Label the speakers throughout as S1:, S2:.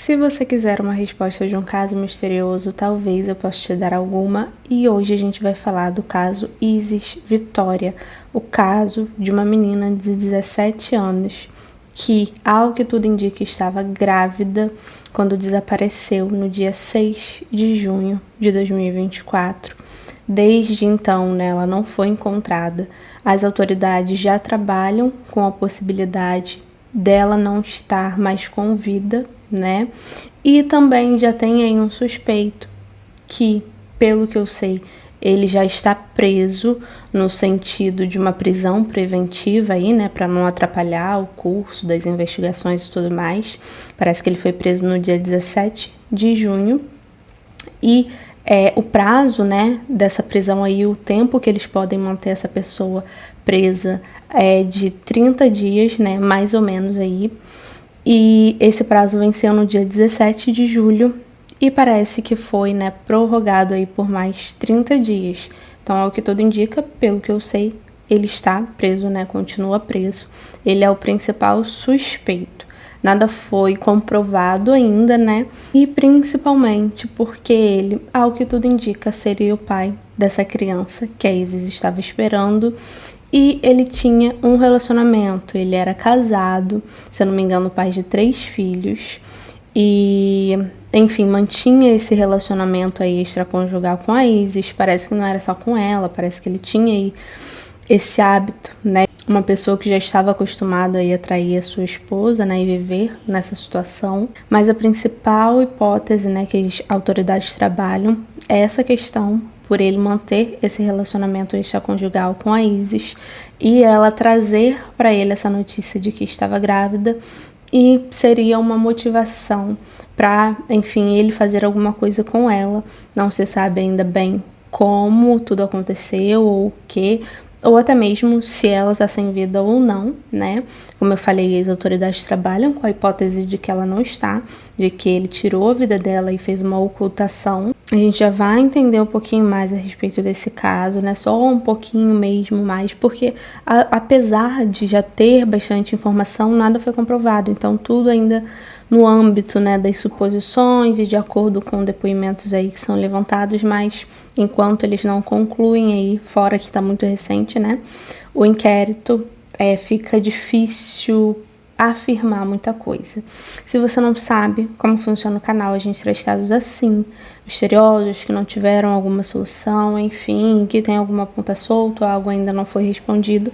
S1: Se você quiser uma resposta de um caso misterioso, talvez eu possa te dar alguma. E hoje a gente vai falar do caso Isis Vitória, o caso de uma menina de 17 anos que, ao que tudo indica, estava grávida quando desapareceu no dia 6 de junho de 2024. Desde então, né, ela não foi encontrada. As autoridades já trabalham com a possibilidade dela não estar mais com vida, né? E também já tem aí um suspeito que, pelo que eu sei, ele já está preso no sentido de uma prisão preventiva aí, né, para não atrapalhar o curso das investigações e tudo mais. Parece que ele foi preso no dia 17 de junho e o prazo, né, dessa prisão aí, o tempo que eles podem manter essa pessoa presa é de 30 dias, né, mais ou menos aí. E esse prazo venceu no dia 17 de julho e parece que foi, né, prorrogado aí por mais 30 dias. Então, ao que tudo indica, pelo que eu sei, ele está preso, né, continua preso. Ele é o principal suspeito. Nada foi comprovado ainda, né? E principalmente porque ele, ao que tudo indica, seria o pai dessa criança que a Isis estava esperando. E ele tinha um relacionamento, ele era casado, se eu não me engano, pai de 3 filhos. E, enfim, mantinha esse relacionamento aí extraconjugal com a Isis. Parece que não era só com ela, parece que ele tinha aí esse hábito, né? Uma pessoa que já estava acostumada a trair a sua esposa, né, e viver nessa situação. Mas a principal hipótese, né, que as autoridades trabalham é essa questão por ele manter esse relacionamento extraconjugal com a Isis e ela trazer para ele essa notícia de que estava grávida e seria uma motivação para, enfim, ele fazer alguma coisa com ela. Não se sabe ainda bem como tudo aconteceu ou o que, ou até mesmo se ela está sem vida ou não, né? Como eu falei, as autoridades trabalham com a hipótese de que ela não está, de que ele tirou a vida dela e fez uma ocultação. A gente já vai entender um pouquinho mais a respeito desse caso, né? Só um pouquinho mesmo mais, porque apesar de já ter bastante informação, nada foi comprovado. Então, tudo ainda no âmbito, né, das suposições e de acordo com depoimentos aí que são levantados, mas enquanto eles não concluem aí, fora que está muito recente, né, o inquérito, fica difícil afirmar muita coisa. Se você não sabe como funciona o canal, a gente traz casos assim, misteriosos, que não tiveram alguma solução, enfim, que tem alguma ponta solta, algo ainda não foi respondido,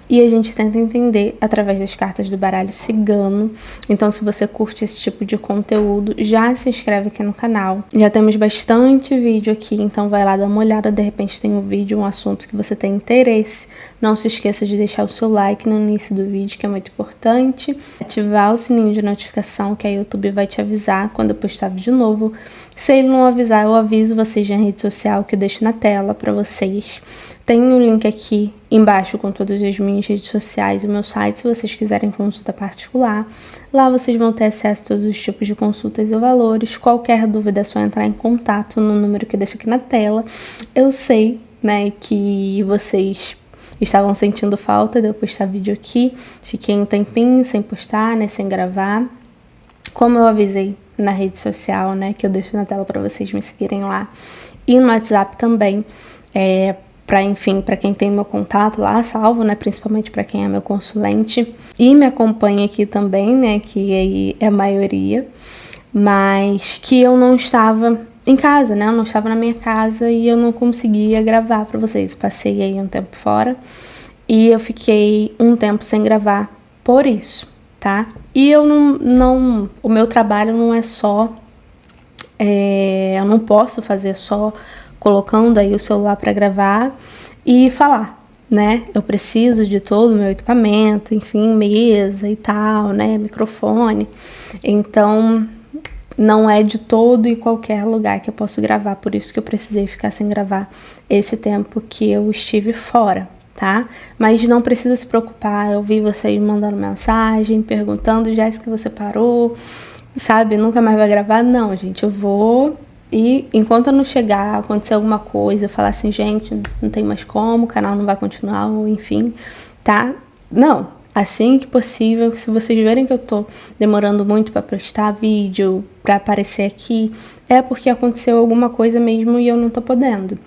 S1: e a gente tenta entender através das cartas do baralho cigano. Então, se você curte esse tipo de conteúdo, já se inscreve aqui no canal. Já temos bastante vídeo aqui, então vai lá dar uma olhada, de repente tem um vídeo, um assunto que você tem interesse. Não se esqueça de deixar o seu like no início do vídeo, que é muito importante. Ativar o sininho de notificação, que a YouTube vai te avisar quando eu postar vídeo novo. Se ele não avisar, eu aviso vocês na rede social, que eu deixo na tela para vocês. Tem um link aqui embaixo com todas as minhas redes sociais e o meu site, se vocês quiserem consulta particular. Lá vocês vão ter acesso a todos os tipos de consultas e valores. Qualquer dúvida é só entrar em contato no número que eu deixo aqui na tela. Eu sei, né, que vocês estavam sentindo falta de eu postar vídeo aqui. Fiquei um tempinho sem postar, né, sem gravar. Como eu avisei na rede social, né, que eu deixo na tela para vocês me seguirem lá. E no WhatsApp também, para quem tem meu contato lá salvo, né, principalmente para quem é meu consulente e me acompanha aqui também, né, que aí é a maioria, mas que eu não estava em casa, né, eu não estava na minha casa e eu não conseguia gravar para vocês. Passei aí um tempo fora e eu fiquei um tempo sem gravar por isso, tá? E eu não o meu trabalho não é só, eu não posso fazer só colocando aí o celular para gravar e falar, né? Eu preciso de todo o meu equipamento, enfim, mesa e tal, né? Microfone. Então, não é de todo e qualquer lugar que eu posso gravar, por isso que eu precisei ficar sem gravar esse tempo que eu estive fora, tá? Mas não precisa se preocupar, eu vi vocês mandando mensagem, perguntando, Jéssica, você parou, sabe? Nunca mais vai gravar? Não, gente, eu vou. E enquanto eu não chegar, acontecer alguma coisa, falar assim, gente, não tem mais como, o canal não vai continuar, ou enfim, tá? Não, assim que possível. Se vocês verem que eu tô demorando muito para postar vídeo, para aparecer aqui, é porque aconteceu alguma coisa mesmo e eu não tô podendo.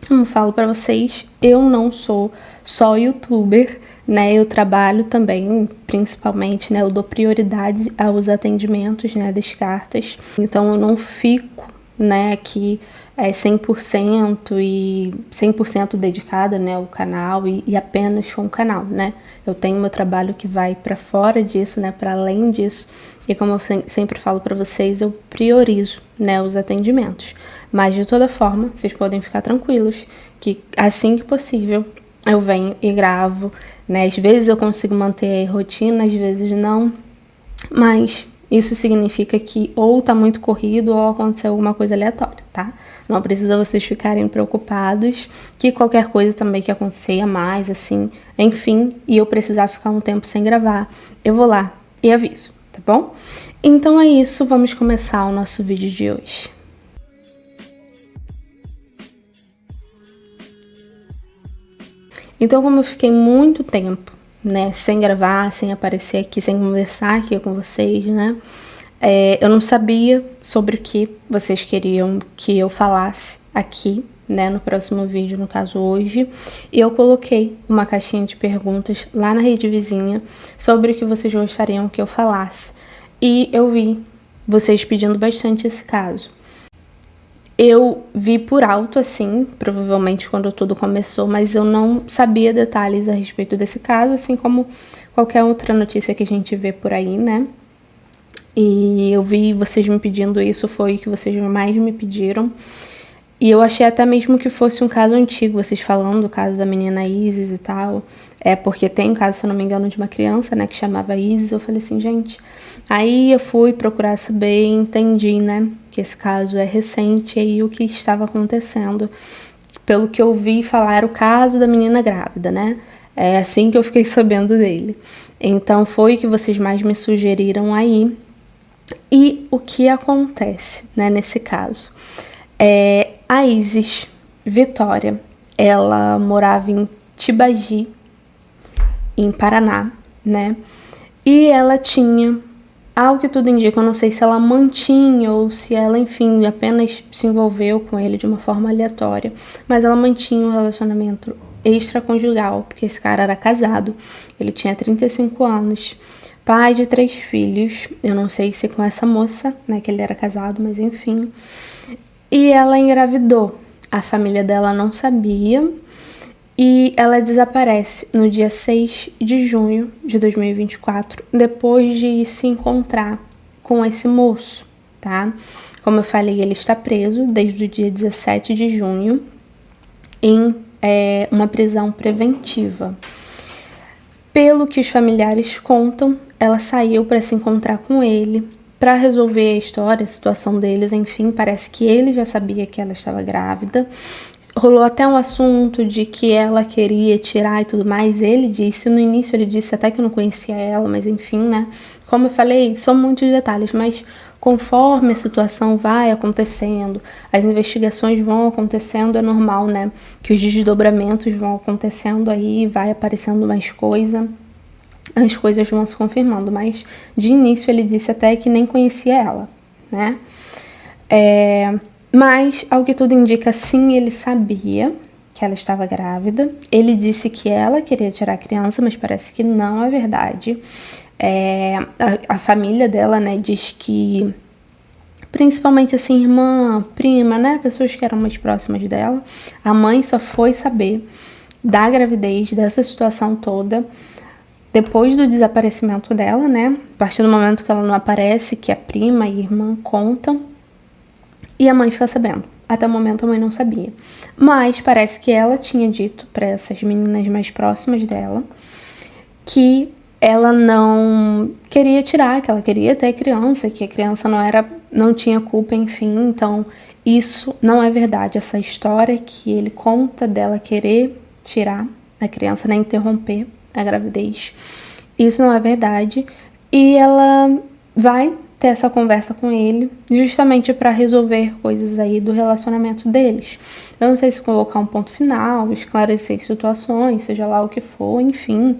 S1: Como falo para vocês, eu não sou só youtuber, né? Eu trabalho também, principalmente, né? Eu dou prioridade aos atendimentos, né? Das cartas. Então eu não fico, né? Aqui 100% e 100% dedicada, né? Ao canal e apenas com o canal, né? Eu tenho meu trabalho que vai para fora disso, né? Para além disso. E como eu sempre falo para vocês, eu priorizo, né? Os atendimentos. Mas de toda forma, vocês podem ficar tranquilos que assim que possível eu venho e gravo, né? Às vezes eu consigo manter a rotina, às vezes não, mas isso significa que ou tá muito corrido ou aconteceu alguma coisa aleatória, tá? Não precisa vocês ficarem preocupados que qualquer coisa também que acontecer a mais, assim, enfim, e eu precisar ficar um tempo sem gravar, eu vou lá e aviso, tá bom? Então é isso, vamos começar o nosso vídeo de hoje. Então, como eu fiquei muito tempo, né, sem gravar, sem aparecer aqui, sem conversar aqui com vocês, né, eu não sabia sobre o que vocês queriam que eu falasse aqui, né, no próximo vídeo, no caso hoje, e eu coloquei uma caixinha de perguntas lá na rede vizinha sobre o que vocês gostariam que eu falasse, e eu vi vocês pedindo bastante esse caso. Eu vi por alto, assim, provavelmente quando tudo começou, mas eu não sabia detalhes a respeito desse caso, assim como qualquer outra notícia que a gente vê por aí, né? E eu vi vocês me pedindo isso, foi o que vocês mais me pediram. E eu achei até mesmo que fosse um caso antigo, vocês falando do caso da menina Isis e tal. Porque tem um caso, se eu não me engano, de uma criança, né, que chamava Isis. Eu falei assim, gente... Aí eu fui procurar saber e entendi, né, que esse caso é recente e aí o que estava acontecendo. Pelo que eu vi falar, era o caso da menina grávida, né? É assim que eu fiquei sabendo dele. Então foi o que vocês mais me sugeriram aí. E o que acontece, né, nesse caso? A Isis Vitória, ela morava em Tibagi, em Paraná, né? E ela tinha, ao que tudo indica, eu não sei se ela mantinha ou se ela, enfim, apenas se envolveu com ele de uma forma aleatória, mas ela mantinha um relacionamento extraconjugal, porque esse cara era casado, ele tinha 35 anos, pai de 3 filhos, eu não sei se com essa moça, né, que ele era casado, mas enfim. E ela engravidou, a família dela não sabia, e ela desaparece no dia 6 de junho de 2024, depois de se encontrar com esse moço, tá? Como eu falei, ele está preso desde o dia 17 de junho em uma prisão preventiva. Pelo que os familiares contam, ela saiu para se encontrar com ele, para resolver a história, a situação deles, enfim, parece que ele já sabia que ela estava grávida. Rolou até um assunto de que ela queria tirar e tudo mais. Ele disse, no início ele disse até que não conhecia ela, mas enfim, né? Como eu falei, são muitos detalhes, mas conforme a situação vai acontecendo, as investigações vão acontecendo, é normal, né? Que os desdobramentos vão acontecendo aí, vai aparecendo mais coisa, as coisas vão se confirmando, mas de início ele disse até que nem conhecia ela, né? Mas, ao que tudo indica, sim, ele sabia que ela estava grávida. Ele disse que ela queria tirar a criança, mas parece que não é verdade. A família dela, né, diz que, principalmente assim, irmã, prima, né, pessoas que eram mais próximas dela, a mãe só foi saber da gravidez, dessa situação toda, depois do desaparecimento dela, né, a partir do momento que ela não aparece, que a prima e a irmã contam, e a mãe fica sabendo. Até o momento a mãe não sabia. Mas parece que ela tinha dito para essas meninas mais próximas dela que ela não queria tirar, que ela queria ter criança, que a criança não tinha culpa, enfim. Então, isso não é verdade. Essa história que ele conta dela querer tirar a criança, né, interromper a gravidez, isso não é verdade. E ela vai ter essa conversa com ele, justamente para resolver coisas aí do relacionamento deles. Eu não sei se colocar um ponto final, esclarecer situações, seja lá o que for, enfim.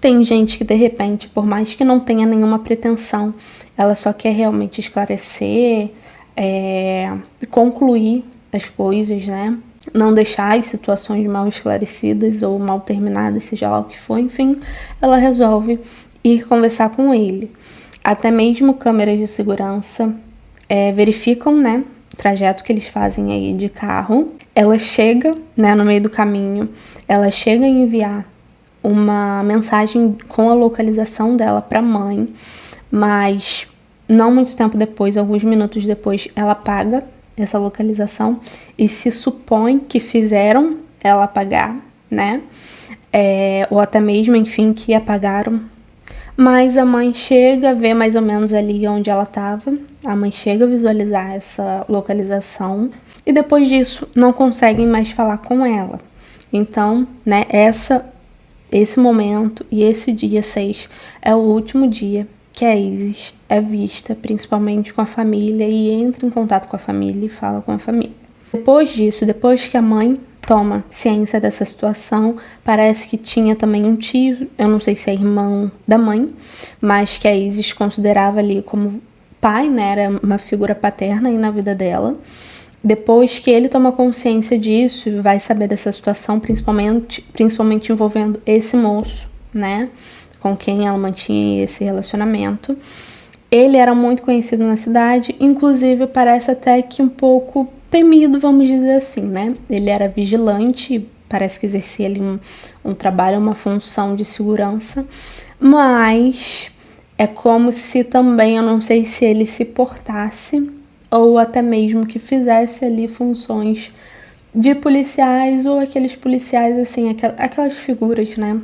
S1: Tem gente que de repente, por mais que não tenha nenhuma pretensão, ela só quer realmente esclarecer, concluir as coisas, né? Não deixar as situações mal esclarecidas ou mal terminadas, seja lá o que for, enfim, ela resolve ir conversar com ele. Até mesmo câmeras de segurança verificam, né, o trajeto que eles fazem aí de carro. Ela chega, né, no meio do caminho, ela chega a enviar uma mensagem com a localização dela para a mãe, mas não muito tempo depois, alguns minutos depois, ela apaga essa localização e se supõe que fizeram ela apagar, né? Ou até mesmo, enfim, que apagaram. Mas a mãe chega a ver mais ou menos ali onde ela estava. A mãe chega a visualizar essa localização e depois disso não conseguem mais falar com ela. Então, né, esse momento e esse dia 6 é o último dia que a Isis é vista, principalmente com a família, e entra em contato com a família e fala com a família. Depois disso, depois que a mãe toma ciência dessa situação, parece que tinha também um tio, eu não sei se é irmão da mãe, mas que a Isis considerava ali como pai, né, era uma figura paterna aí na vida dela. Depois que ele toma consciência disso e vai saber dessa situação, principalmente envolvendo esse moço, né, com quem ela mantinha esse relacionamento, ele era muito conhecido na cidade, inclusive parece até que um pouco temido, vamos dizer assim, né? Ele era vigilante, parece que exercia ali um trabalho, uma função de segurança, mas é como se também, eu não sei se ele se portasse ou até mesmo que fizesse ali funções de policiais ou aqueles policiais, assim, aquelas figuras, né,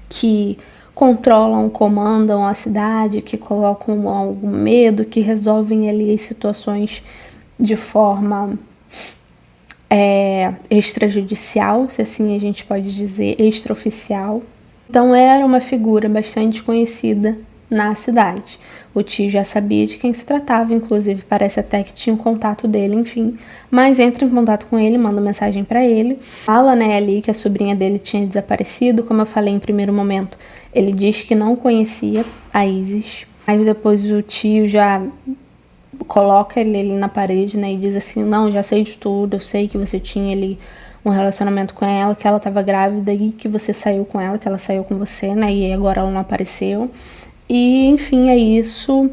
S1: que controlam, comandam a cidade, que colocam algum medo, que resolvem ali as situações de forma extrajudicial, se assim a gente pode dizer, extraoficial. Então era uma figura bastante conhecida na cidade. O tio já sabia de quem se tratava, inclusive parece até que tinha um contato dele, enfim. Mas entra em contato com ele, manda mensagem para ele. Fala, né, ali que a sobrinha dele tinha desaparecido. Como eu falei em primeiro momento, ele diz que não conhecia a Isis. Mas depois o tio já coloca ele na parede, né, e diz assim, não, já sei de tudo, eu sei que você tinha ali um relacionamento com ela, que ela estava grávida e que você saiu com ela, que ela saiu com você, né, e agora ela não apareceu. E, enfim, é isso.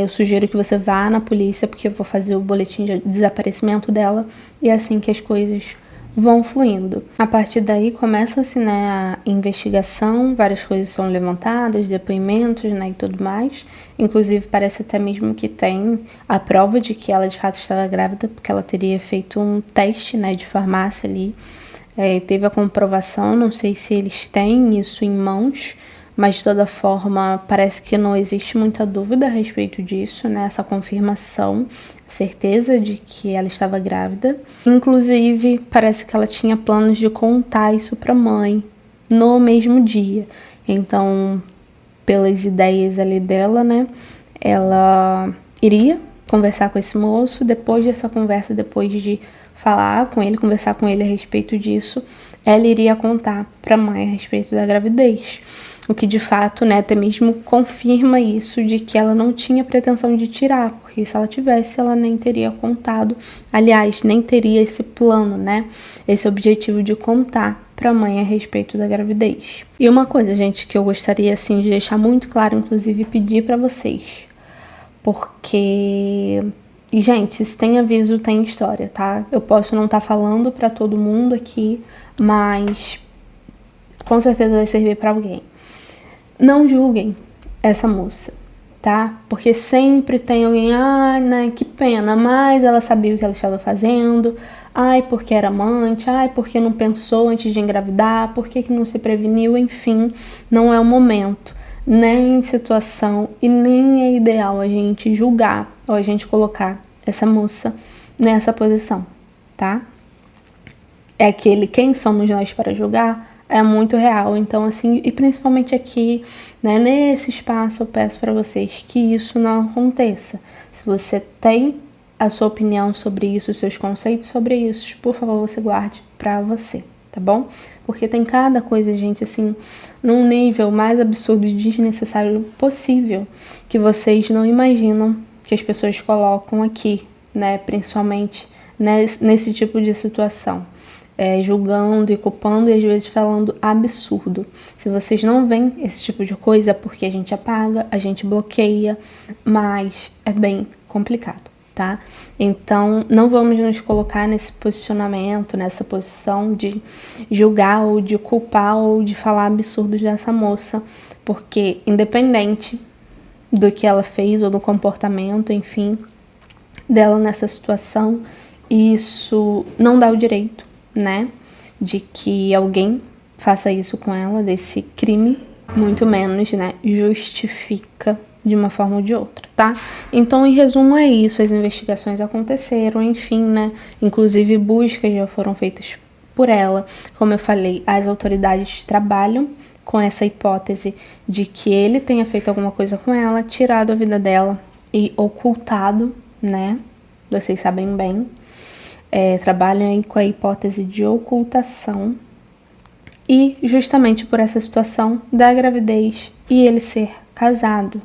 S1: Eu sugiro que você vá na polícia, porque eu vou fazer o boletim de desaparecimento dela. E é assim que as coisas vão fluindo. A partir daí, começa-se, né, a investigação. Várias coisas são levantadas, depoimentos, né, e tudo mais. Inclusive, parece até mesmo que tem a prova de que ela, de fato, estava grávida, porque ela teria feito um teste, né, de farmácia ali. Teve a comprovação, não sei se eles têm isso em mãos, mas de toda forma parece que não existe muita dúvida a respeito disso, né? Essa confirmação, certeza de que ela estava grávida. Inclusive, parece que ela tinha planos de contar isso para a mãe no mesmo dia. Então, pelas ideias ali dela, né? Ela iria conversar com esse moço. Depois dessa conversa, depois de falar com ele, conversar com ele a respeito disso, ela iria contar para a mãe a respeito da gravidez. O que de fato, né, até mesmo confirma isso de que ela não tinha pretensão de tirar, porque se ela tivesse, ela nem teria contado, aliás, nem teria esse plano, né, esse objetivo de contar para a mãe a respeito da gravidez. E uma coisa, gente, que eu gostaria, assim, de deixar muito claro, inclusive pedir para vocês, porque... E, gente, se tem aviso, tem história, tá? Eu posso não estar falando para todo mundo aqui, mas com certeza vai servir para alguém. Não julguem essa moça, tá? Porque sempre tem alguém, né, que pena, mas ela sabia o que ela estava fazendo, ai, porque era amante, ai, porque não pensou antes de engravidar, porque que não se preveniu, enfim, não é o momento, nem situação e nem é ideal a gente julgar ou a gente colocar essa moça nessa posição, tá? É aquele quem somos nós para julgar é muito real, então assim, e principalmente aqui, né, nesse espaço eu peço para vocês que isso não aconteça. Se você tem a sua opinião sobre isso, seus conceitos sobre isso, por favor, você guarde para você, tá bom? Porque tem cada coisa, gente, assim, num nível mais absurdo e desnecessário possível, que vocês não imaginam que as pessoas colocam aqui, né? Principalmente nesse tipo de situação. Julgando e culpando e às vezes falando absurdo. Se vocês não veem esse tipo de coisa, é porque a gente apaga, a gente bloqueia, mas é bem complicado, tá? Então, não vamos nos colocar nesse posicionamento, nessa posição de julgar ou de culpar ou de falar absurdos dessa moça, porque independente do que ela fez ou do comportamento, enfim, dela nessa situação, isso não dá o direito, né, de que alguém faça isso com ela, desse crime, muito menos, né, justifica de uma forma ou de outra, tá? Então, em resumo, é isso. As investigações aconteceram, enfim, né, inclusive buscas já foram feitas por ela. Como eu falei, as autoridades trabalham com essa hipótese de que ele tenha feito alguma coisa com ela, tirado a vida dela e ocultado, né? Vocês sabem bem. Trabalham aí com a hipótese de ocultação e justamente por essa situação da gravidez e ele ser casado.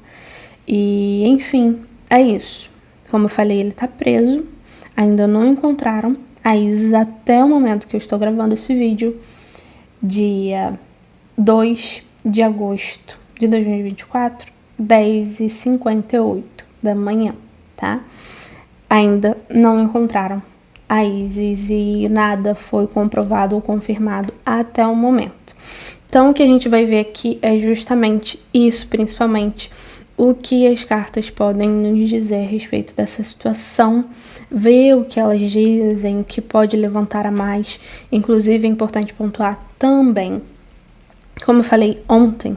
S1: E, enfim, é isso. Como eu falei, ele tá preso, ainda não encontraram a Isis até o momento que eu estou gravando esse vídeo, dia 2 de agosto de 2024, 10h58 da manhã, tá? Ainda não encontraram a Isis e nada foi comprovado ou confirmado até o momento. Então, o que a gente vai ver aqui é justamente isso, principalmente o que as cartas podem nos dizer a respeito dessa situação, ver o que elas dizem, o que pode levantar a mais. Inclusive, é importante pontuar também, como eu falei ontem,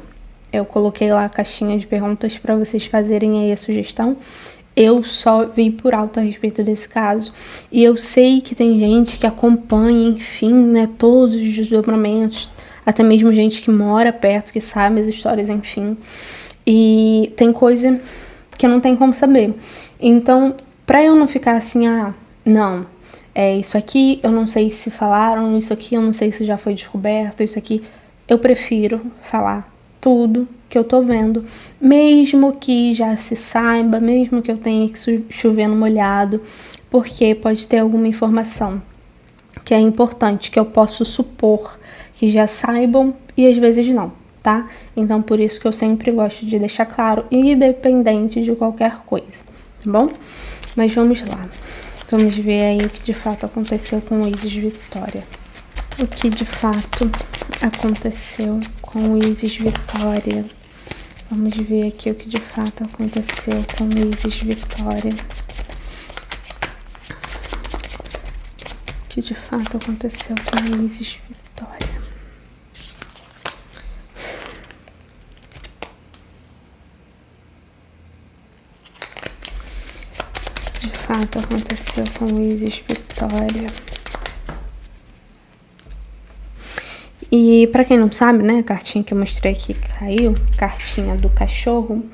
S1: eu coloquei lá a caixinha de perguntas para vocês fazerem aí a sugestão. Eu só vi por alto a respeito desse caso e eu sei que tem gente que acompanha, enfim, né, todos os desdobramentos, até mesmo gente que mora perto, que sabe as histórias, enfim. E tem coisa que não tem como saber. Então, pra eu não ficar assim, não, isso aqui eu não sei se falaram, isso aqui eu não sei se já foi descoberto, isso aqui, eu prefiro falar tudo que eu tô vendo, mesmo que já se saiba, mesmo que eu tenha que chover no molhado, porque pode ter alguma informação que é importante, que eu posso supor que já saibam e às vezes não, tá? Então, por isso que eu sempre gosto de deixar claro, independente de qualquer coisa, tá bom? Mas vamos lá. Vamos ver aí o que de fato aconteceu com o Isis Vitória. O que de fato aconteceu com o Isis Vitória. Vamos ver aqui o que de fato aconteceu com o Isis Vitória. O que de fato aconteceu com o Isis Vitória. De fato aconteceu com o Isis Vitória. E pra quem não sabe, né, a cartinha que eu mostrei aqui que caiu, cartinha do cachorro,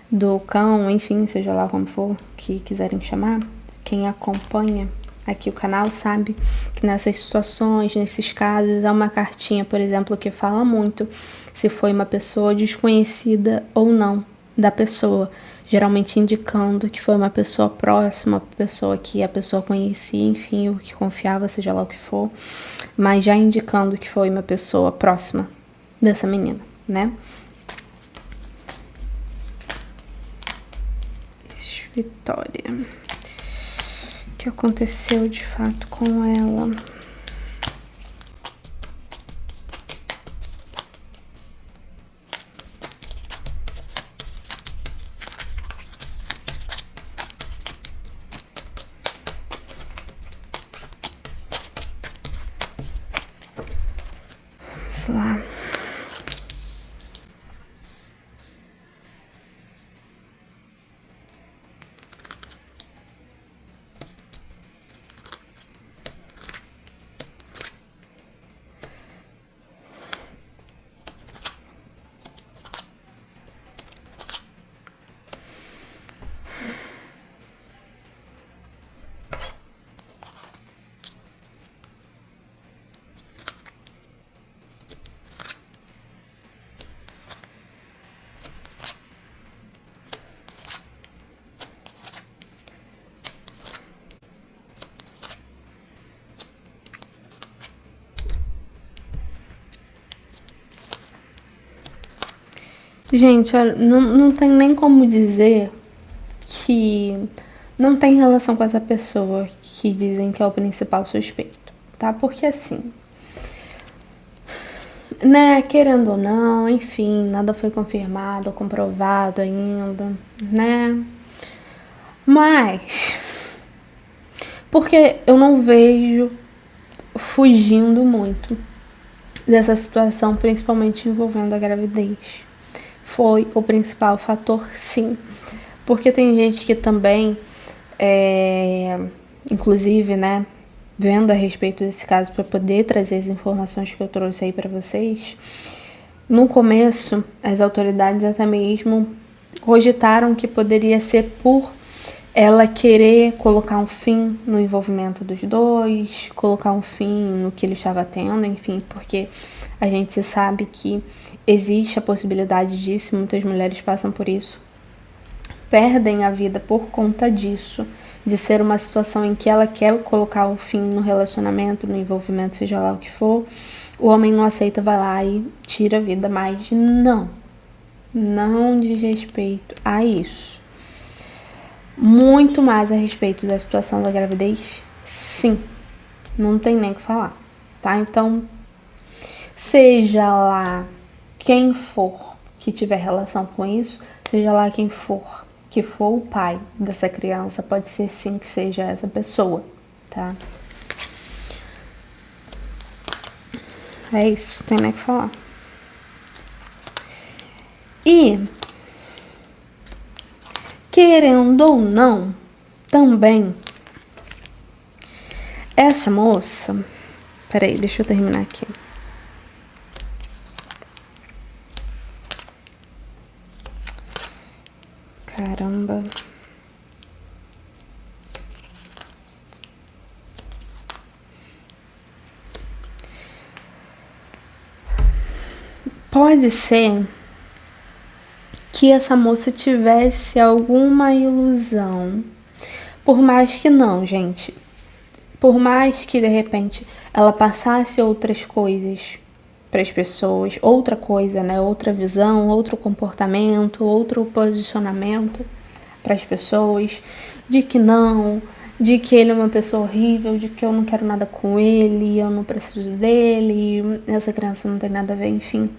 S1: do cão, enfim, seja lá como for que quiserem chamar, quem acompanha aqui o canal sabe que nessas situações, nesses casos, é uma cartinha, por exemplo, que fala muito se foi uma pessoa desconhecida ou não da pessoa, geralmente indicando que foi uma pessoa próxima, uma pessoa que a pessoa conhecia, enfim, ou que confiava, seja lá o que for, mas já indicando que foi uma pessoa próxima dessa menina, né? Vitória. O que aconteceu de fato com ela? Vamos lá. Gente, olha, não tem nem como dizer que não tem relação com essa pessoa que dizem que é o principal suspeito, tá? Porque assim, né, querendo ou não, enfim, nada foi confirmado, comprovado ainda, né? Mas, porque eu não vejo fugindo muito dessa situação, principalmente envolvendo a gravidez. Foi o principal fator, sim. Porque tem gente que também, inclusive, né, vendo a respeito desse caso para poder trazer as informações que eu trouxe aí para vocês, no começo, as autoridades até mesmo cogitaram que poderia ser por ela querer colocar um fim no envolvimento dos dois, colocar um fim no que ele estava tendo, enfim, porque a gente sabe que existe a possibilidade disso, muitas mulheres passam por isso, perdem a vida por conta disso, de ser uma situação em que ela quer colocar um fim no relacionamento, no envolvimento, seja lá o que for, o homem não aceita, vai lá e tira a vida, mas não diz respeito a isso. Muito mais a respeito da situação da gravidez, sim, não tem nem o que falar, tá? Então, seja lá quem for que tiver relação com isso, seja lá quem for que for o pai dessa criança, pode ser sim que seja essa pessoa, tá? É isso, tem nem o que falar. E, querendo ou não, também, essa moça... Peraí, deixa eu terminar aqui. Caramba. Pode ser que essa moça tivesse alguma ilusão. Por mais que não, gente. Por mais que de repente ela passasse outras coisas para as pessoas, outra coisa, né? Outra visão, outro comportamento, outro posicionamento para as pessoas, de que não, de que ele é uma pessoa horrível, de que eu não quero nada com ele, eu não preciso dele, essa criança não tem nada a ver, enfim.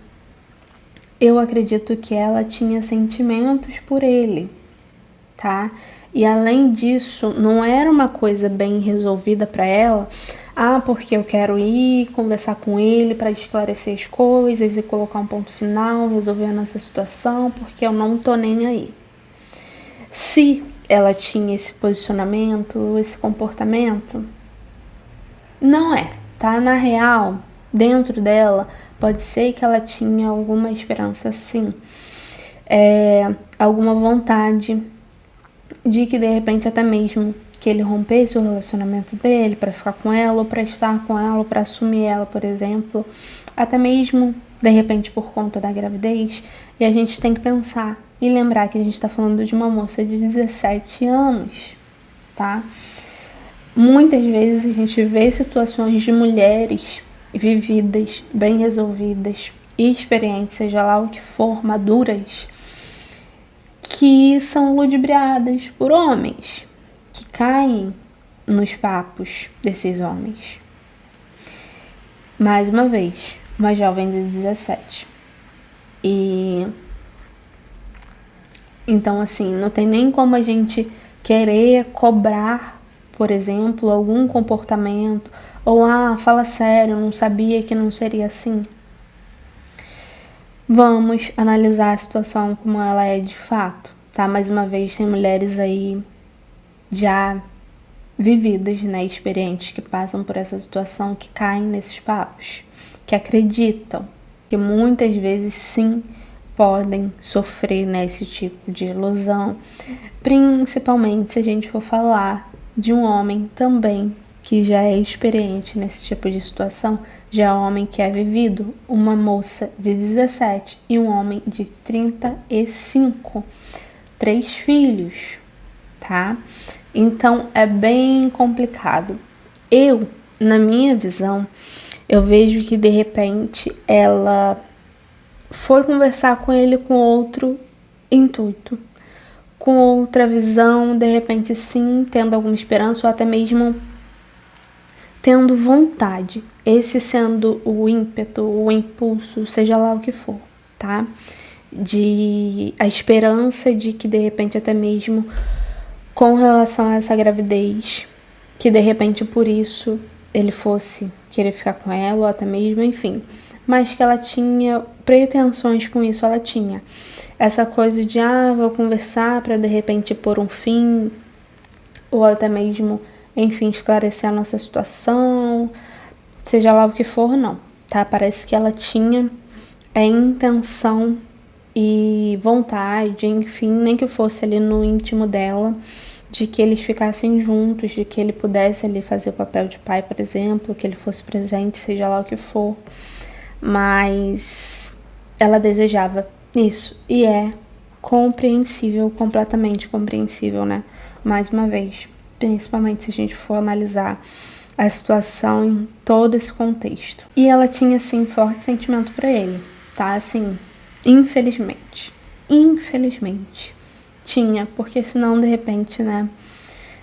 S1: Eu acredito que ela tinha sentimentos por ele, tá? E além disso, não era uma coisa bem resolvida para ela. Ah, porque eu quero ir conversar com ele para esclarecer as coisas e colocar um ponto final, resolver a nossa situação, porque eu não tô nem aí. Se ela tinha esse posicionamento, esse comportamento, não é, tá? Na real, dentro dela, pode ser que ela tinha alguma esperança, sim, alguma vontade de que de repente até mesmo que ele rompesse o relacionamento dele para ficar com ela, ou para estar com ela, ou para assumir ela, por exemplo, até mesmo de repente por conta da gravidez. E a gente tem que pensar e lembrar que a gente está falando de uma moça de 17 anos, tá? Muitas vezes a gente vê situações de mulheres vividas, bem resolvidas e experientes, seja lá o que for, maduras, que são ludibriadas por homens, que caem nos papos desses homens. Mais uma vez, uma jovem de 17. E então, assim, não tem nem como a gente querer cobrar, por exemplo, algum comportamento, ou fala sério, não sabia que não seria assim. Vamos analisar a situação como ela é de fato, tá? Mais uma vez, tem mulheres aí já vividas, né, experientes, que passam por essa situação, que caem nesses papos, que acreditam que muitas vezes sim podem sofrer, né, esse tipo de ilusão, principalmente se a gente for falar de um homem também que já é experiente nesse tipo de situação, já é um homem que é vivido, uma moça de 17 e um homem de 35, 3 filhos, tá? Então é bem complicado. Eu, na minha visão, eu vejo que de repente ela foi conversar com ele com outro intuito, com outra visão, de repente sim, tendo alguma esperança ou até mesmo tendo vontade, esse sendo o ímpeto, o impulso, seja lá o que for, tá? A esperança de que de repente até mesmo com relação a essa gravidez, que de repente por isso ele fosse querer ficar com ela, ou até mesmo, enfim, mas que ela tinha pretensões com isso, ela tinha essa coisa de, vou conversar para de repente pôr um fim, ou até mesmo, enfim, esclarecer a nossa situação, seja lá o que for, não, tá? Parece que ela tinha a intenção e vontade, enfim, nem que fosse ali no íntimo dela, de que eles ficassem juntos, de que ele pudesse ali fazer o papel de pai, por exemplo, que ele fosse presente, seja lá o que for, mas ela desejava isso, e é compreensível, completamente compreensível, né? Mais uma vez, principalmente se a gente for analisar a situação em todo esse contexto. E ela tinha, assim, forte sentimento por ele, tá? Assim, infelizmente tinha, porque senão, de repente, né?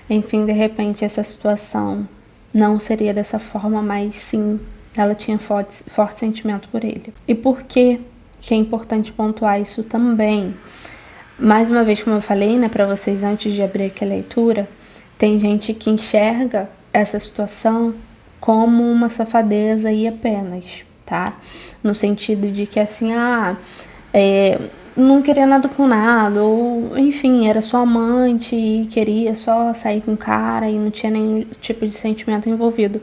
S1: Enfim, de repente, essa situação não seria dessa forma, mas sim, ela tinha forte sentimento por ele. E por que é importante pontuar isso também? Mais uma vez, como eu falei, né, para vocês antes de abrir aqui a leitura, tem gente que enxerga essa situação como uma safadeza e apenas, tá? No sentido de que assim, não queria nada com nada, ou enfim, era só amante e queria só sair com o cara e não tinha nenhum tipo de sentimento envolvido.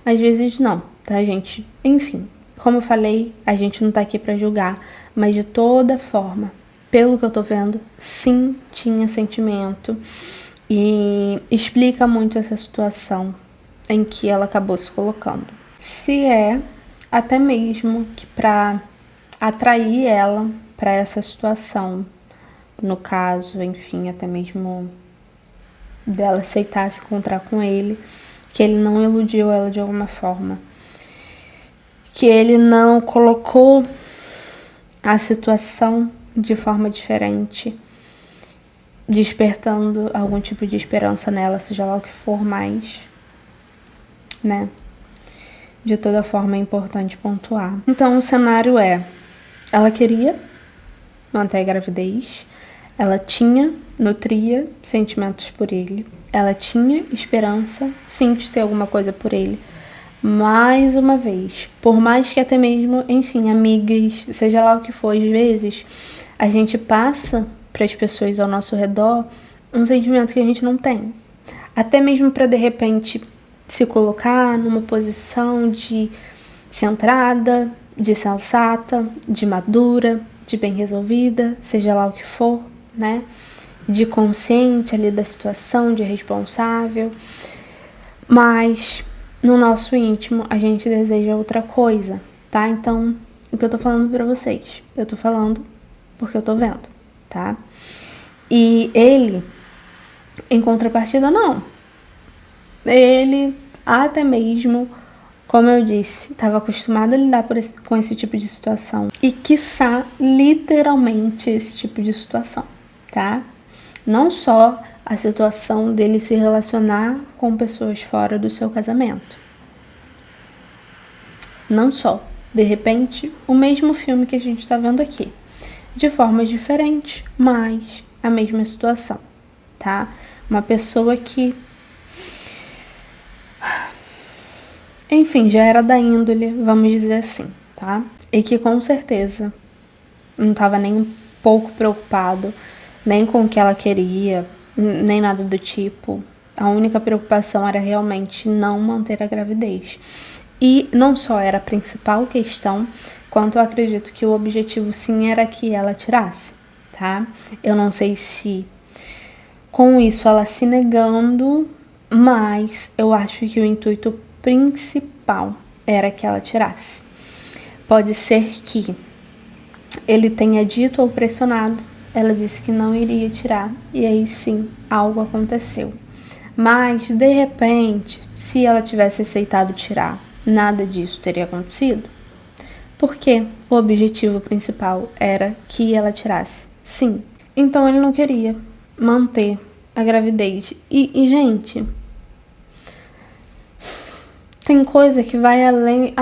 S1: Às vezes não, tá, gente? Enfim, como eu falei, a gente não tá aqui pra julgar, mas de toda forma, pelo que eu tô vendo, sim, tinha sentimento e explica muito essa situação em que ela acabou se colocando. Se é até mesmo que pra atrair ela para essa situação, no caso, enfim, até mesmo dela aceitar se encontrar com ele, que ele não iludiu ela de alguma forma, que ele não colocou a situação de forma diferente, despertando algum tipo de esperança nela, seja lá o que for mais, né? De toda forma é importante pontuar. Então o cenário ela queria manter a gravidez, ela nutria sentimentos por ele, ela tinha esperança, sim, de ter alguma coisa por ele. Mais uma vez, por mais que até mesmo, enfim, amigas, seja lá o que for, às vezes, a gente passa para as pessoas ao nosso redor um sentimento que a gente não tem. Até mesmo para, de repente, se colocar numa posição de centrada, de sensata, de madura, de bem resolvida, seja lá o que for, né? De consciente ali da situação, de responsável. Mas no nosso íntimo a gente deseja outra coisa, tá? Então, o que eu tô falando pra vocês? Eu tô falando porque eu tô vendo, tá? E ele, em contrapartida, não. Ele até mesmo, como eu disse, estava acostumado a lidar com esse tipo de situação. E quiçá, literalmente, esse tipo de situação, tá? Não só a situação dele se relacionar com pessoas fora do seu casamento. Não só. De repente, o mesmo filme que a gente está vendo aqui. De formas diferentes, mas a mesma situação, tá? Uma pessoa que, enfim, já era da índole, vamos dizer assim, tá? E que com certeza não estava nem um pouco preocupado, nem com o que ela queria, nem nada do tipo. A única preocupação era realmente não manter a gravidez. E não só era a principal questão, quanto eu acredito que o objetivo sim era que ela tirasse, tá? Eu não sei se com isso ela se negando, mas eu acho que o intuito principal era que ela tirasse. Pode ser que ele tenha dito ou pressionado, ela disse que não iria tirar, e aí sim, algo aconteceu. Mas, de repente, se ela tivesse aceitado tirar, nada disso teria acontecido? Porque o objetivo principal era que ela tirasse. Sim. Então ele não queria manter a gravidez. E gente, tem coisa que vai além.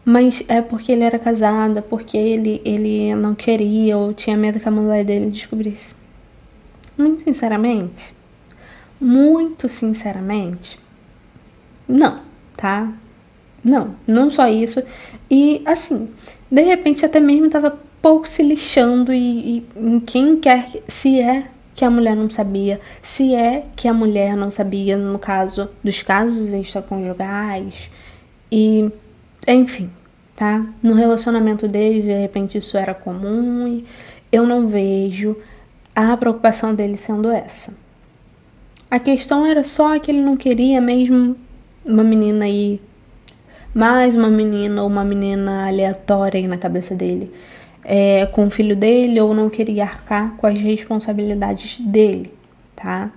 S1: Mas é porque ele era casado, porque ele não queria ou tinha medo que a mulher dele descobrisse. Muito sinceramente, não, tá? Não só isso. E assim, de repente até mesmo tava pouco se lixando e em quem quer, se é que a mulher não sabia, se é que a mulher não sabia, no caso dos casos extraconjugais, e enfim, tá? No relacionamento deles, de repente isso era comum e eu não vejo a preocupação dele sendo essa. A questão era só que ele não queria mesmo uma menina aí, mais uma menina ou uma menina aleatória aí na cabeça dele, com o filho dele, ou não queria arcar com as responsabilidades dele, tá?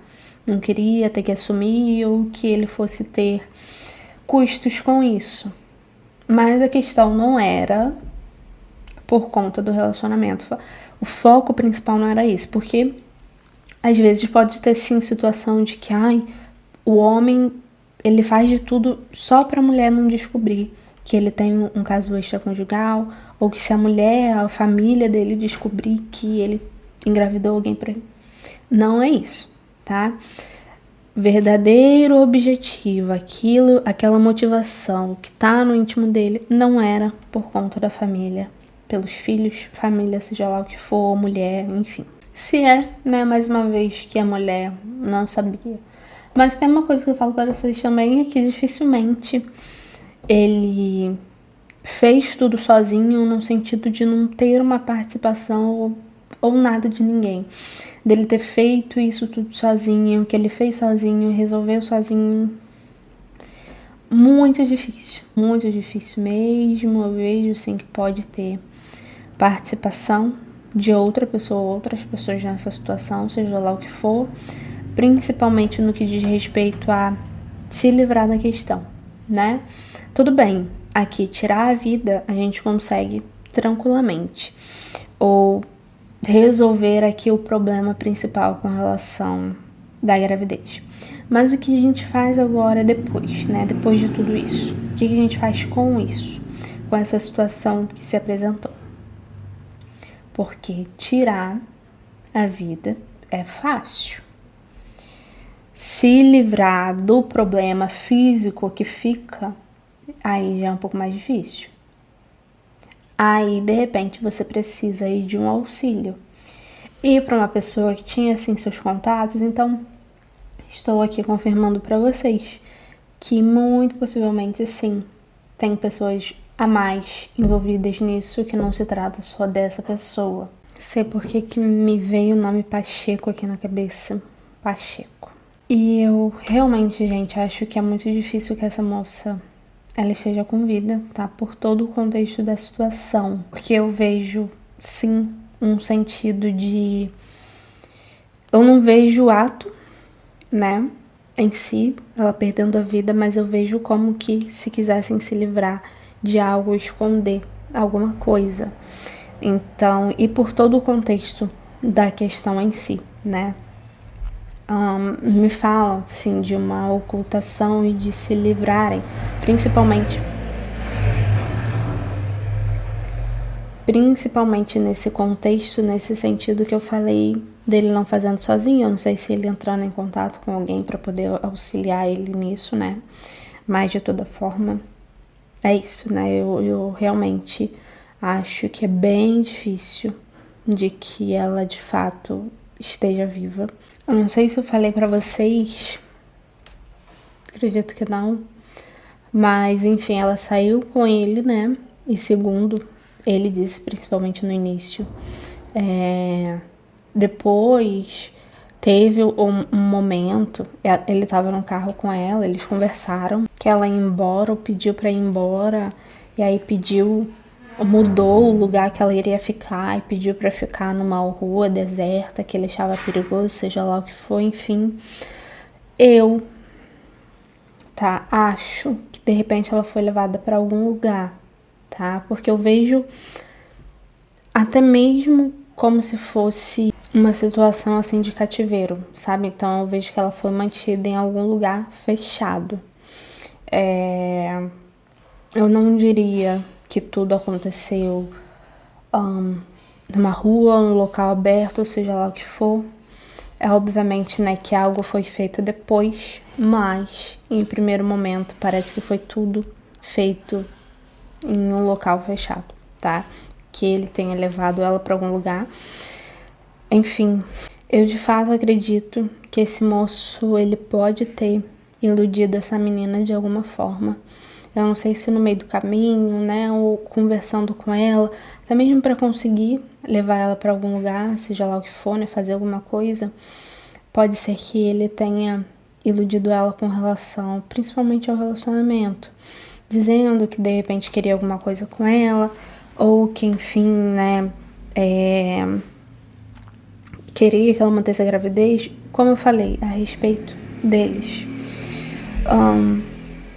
S1: Não queria ter que assumir ou que ele fosse ter custos com isso. Mas a questão não era por conta do relacionamento. O foco principal não era esse, porque às vezes pode ter sim situação de que o homem ele faz de tudo só para a mulher não descobrir que ele tem um caso extraconjugal, ou que se a mulher, a família dele descobrir que ele engravidou alguém por aí. Não é isso, tá? Verdadeiro objetivo, aquela motivação que tá no íntimo dele, não era por conta da família, pelos filhos, família, seja lá o que for, mulher, enfim. Se é, né, mais uma vez que a mulher não sabia. Mas tem uma coisa que eu falo para vocês também, é que dificilmente ele fez tudo sozinho, no sentido de não ter uma participação ou nada de ninguém. Dele ter feito isso tudo sozinho, que ele fez sozinho, resolveu sozinho. Muito difícil mesmo. Eu vejo sim que pode ter participação de outra pessoa, outras pessoas nessa situação, seja lá o que for, principalmente no que diz respeito a se livrar da questão, né? Tudo bem, aqui tirar a vida a gente consegue tranquilamente, ou resolver aqui o problema principal com relação da gravidez. Mas o que a gente faz agora depois, né? Depois de tudo isso, o que a gente faz com isso, com essa situação que se apresentou? Porque tirar a vida é fácil. Se livrar do problema físico que fica, aí já é um pouco mais difícil. Aí, de repente, você precisa aí de um auxílio. E para uma pessoa que tinha, assim, seus contatos, então, estou aqui confirmando para vocês que muito possivelmente, sim, tem pessoas a mais envolvidas nisso, que não se trata só dessa pessoa. Não sei por que me veio o nome Pacheco aqui na cabeça. Pacheco. E eu realmente, gente, acho que é muito difícil que essa moça ela esteja com vida, tá? Por todo o contexto da situação. Porque eu vejo, sim, um sentido de... Eu não vejo o ato, né, em si, ela perdendo a vida, mas eu vejo como que se quisessem se livrar de algo, esconder alguma coisa. Então, e por todo o contexto da questão em si, né? Me falam, sim, de uma ocultação e de se livrarem, principalmente nesse contexto, nesse sentido que eu falei dele não fazendo sozinho. Eu não sei se ele entrando em contato com alguém para poder auxiliar ele nisso, né? Mas de toda forma, é isso, né? Eu realmente acho que é bem difícil de que ela de fato esteja viva. Eu não sei se eu falei pra vocês, acredito que não, mas enfim, ela saiu com ele, né? E segundo ele disse, principalmente no início, depois teve um momento, ele tava no carro com ela, eles conversaram, que ela ia embora, ou pediu pra ir embora, e aí mudou o lugar que ela iria ficar e pediu pra ficar numa rua deserta que ele achava perigoso, seja lá o que for, enfim. Eu, acho que de repente ela foi levada pra algum lugar, tá? Porque eu vejo até mesmo como se fosse uma situação assim de cativeiro, sabe? Então eu vejo que ela foi mantida em algum lugar fechado. Eu não diria que tudo aconteceu numa rua, num local aberto, ou seja lá o que for. É obviamente, né, que algo foi feito depois, mas em primeiro momento parece que foi tudo feito em um local fechado, tá? Que ele tenha levado ela para algum lugar. Enfim, eu de fato acredito que esse moço, ele pode ter iludido essa menina de alguma forma. Eu não sei se no meio do caminho, né, ou conversando com ela, até mesmo para conseguir levar ela para algum lugar, seja lá o que for, né, fazer alguma coisa. Pode ser que ele tenha iludido ela com relação, principalmente ao relacionamento, dizendo que de repente queria alguma coisa com ela, ou que enfim, né, queria que ela mantesse a gravidez, como eu falei, a respeito deles.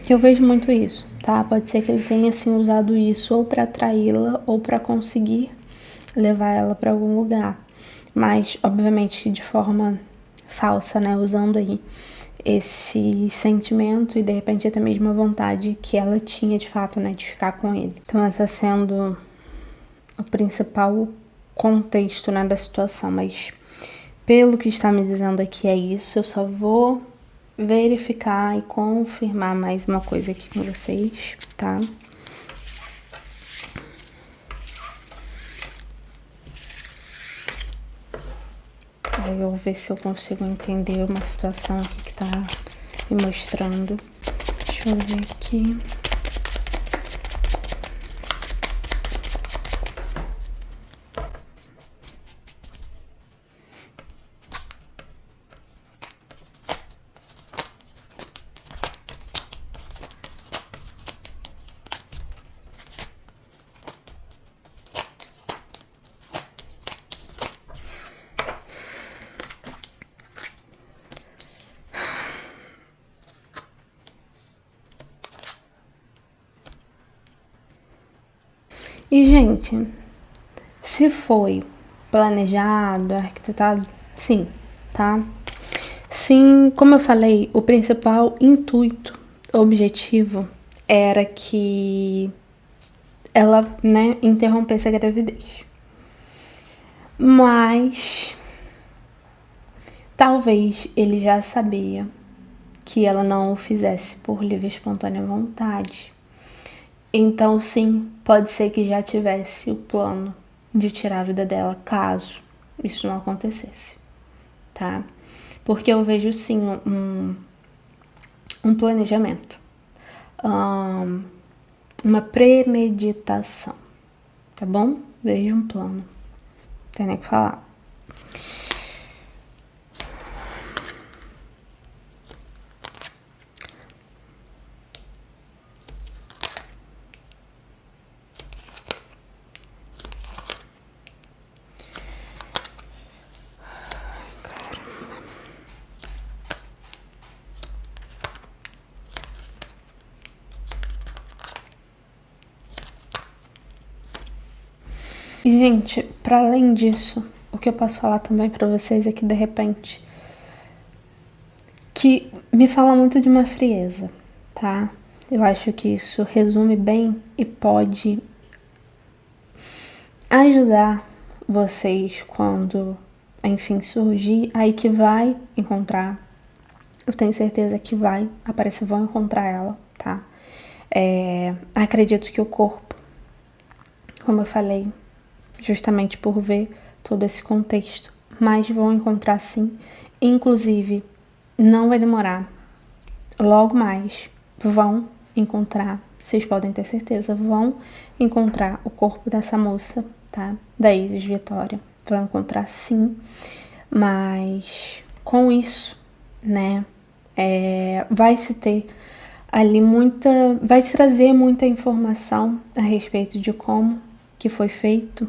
S1: Que eu vejo muito isso, tá? Pode ser que ele tenha assim usado isso ou para atraí-la ou para conseguir levar ela para algum lugar, mas obviamente que de forma falsa, né? Usando aí esse sentimento e de repente até mesmo a vontade que ela tinha de fato, né, de ficar com ele. Então essa sendo o principal contexto, né, da situação, mas pelo que está me dizendo aqui é isso. Eu só vou verificar e confirmar mais uma coisa aqui com vocês, tá? Aí eu vou ver se eu consigo entender uma situação aqui que tá me mostrando. Deixa eu ver aqui. E, gente, se foi planejado, arquitetado, sim, tá? Sim, como eu falei, o principal intuito, objetivo, era que ela, né, interrompesse a gravidez. Mas talvez ele já sabia que ela não o fizesse por livre e espontânea vontade. Então, sim, pode ser que já tivesse o plano de tirar a vida dela caso isso não acontecesse, tá? Porque eu vejo, sim, um planejamento, uma premeditação, tá bom? Vejo um plano, não tem nem o que falar. E, gente, para além disso, o que eu posso falar também para vocês é que, de repente, que me fala muito de uma frieza, tá? Eu acho que isso resume bem e pode ajudar vocês quando, enfim, surgir, aí que vai encontrar. Eu tenho certeza que vai aparecer, vão encontrar ela, tá? Acredito que o corpo, como eu falei, justamente por ver todo esse contexto, mas vão encontrar sim. Inclusive, não vai demorar. Logo mais vão encontrar, vocês podem ter certeza, vão encontrar o corpo dessa moça, tá? Da Isis Vitória. Vão encontrar sim, mas com isso, né, vai se ter ali vai te trazer muita informação a respeito de como que foi feito.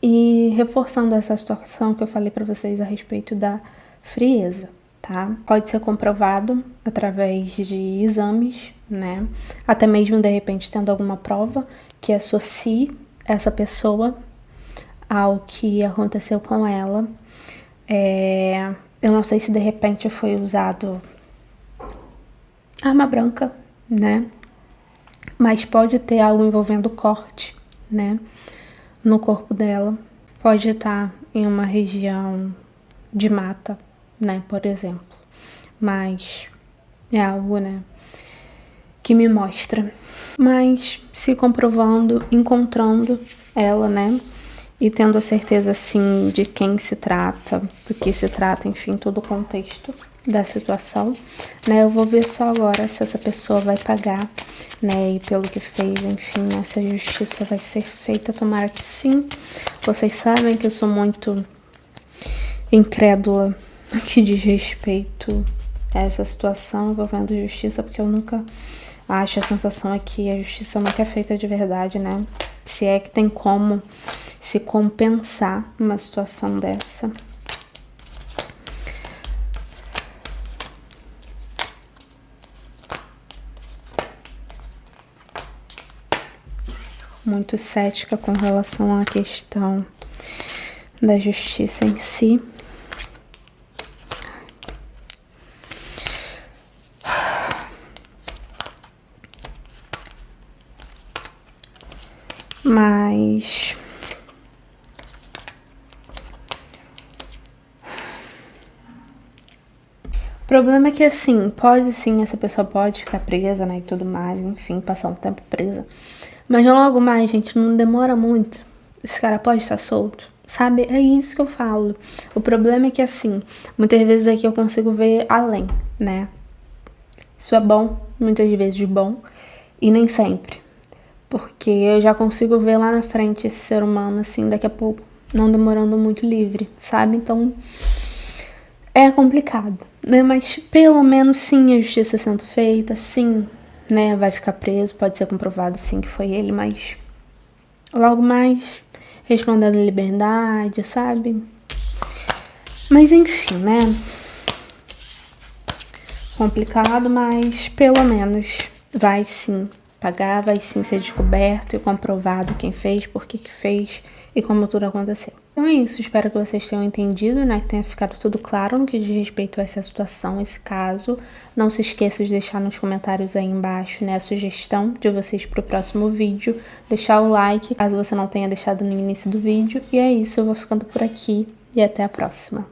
S1: E reforçando essa situação que eu falei para vocês a respeito da frieza, tá? Pode ser comprovado através de exames, né? Até mesmo, de repente, tendo alguma prova que associe essa pessoa ao que aconteceu com ela. Eu não sei se, de repente, foi usado arma branca, né? Mas pode ter algo envolvendo corte, né? No corpo dela. Pode estar em uma região de mata, né? Por exemplo. Mas é algo, né? Que me mostra. Mas se comprovando, encontrando ela, né? E tendo a certeza, assim, de quem se trata, do que se trata, enfim, todo o contexto da situação, né? Eu vou ver só agora se essa pessoa vai pagar, né? E pelo que fez, enfim, né? Se a justiça vai ser feita, tomara que sim. Vocês sabem que eu sou muito incrédula no que diz respeito a essa situação envolvendo justiça, porque eu nunca acho, a sensação é que a justiça nunca é feita de verdade, né? Se é que tem como se compensar uma situação dessa. Muito cética com relação à questão da justiça em si. Mas o problema é que, assim, pode sim, essa pessoa pode ficar presa, né, e tudo mais, enfim, passar um tempo presa. Mas logo mais, gente, não demora muito. Esse cara pode estar solto, sabe? É isso que eu falo. O problema é que, assim, muitas vezes aqui eu consigo ver além, né? Isso é bom, muitas vezes bom, e nem sempre. Porque eu já consigo ver lá na frente esse ser humano, assim, daqui a pouco, não demorando muito livre, sabe? Então, é complicado, né? Mas pelo menos sim, a justiça sendo feita, sim, né? Vai ficar preso, pode ser comprovado sim que foi ele, mas logo mais respondendo em liberdade, sabe? Mas enfim, né? Complicado, mas pelo menos vai sim pagar, vai sim ser descoberto e comprovado quem fez, por que fez e como tudo aconteceu. Então é isso, espero que vocês tenham entendido, né, que tenha ficado tudo claro no que diz respeito a essa situação, esse caso. Não se esqueça de deixar nos comentários aí embaixo, né, a sugestão de vocês para o próximo vídeo, deixar o like, caso você não tenha deixado no início do vídeo. E é isso, eu vou ficando por aqui e até a próxima.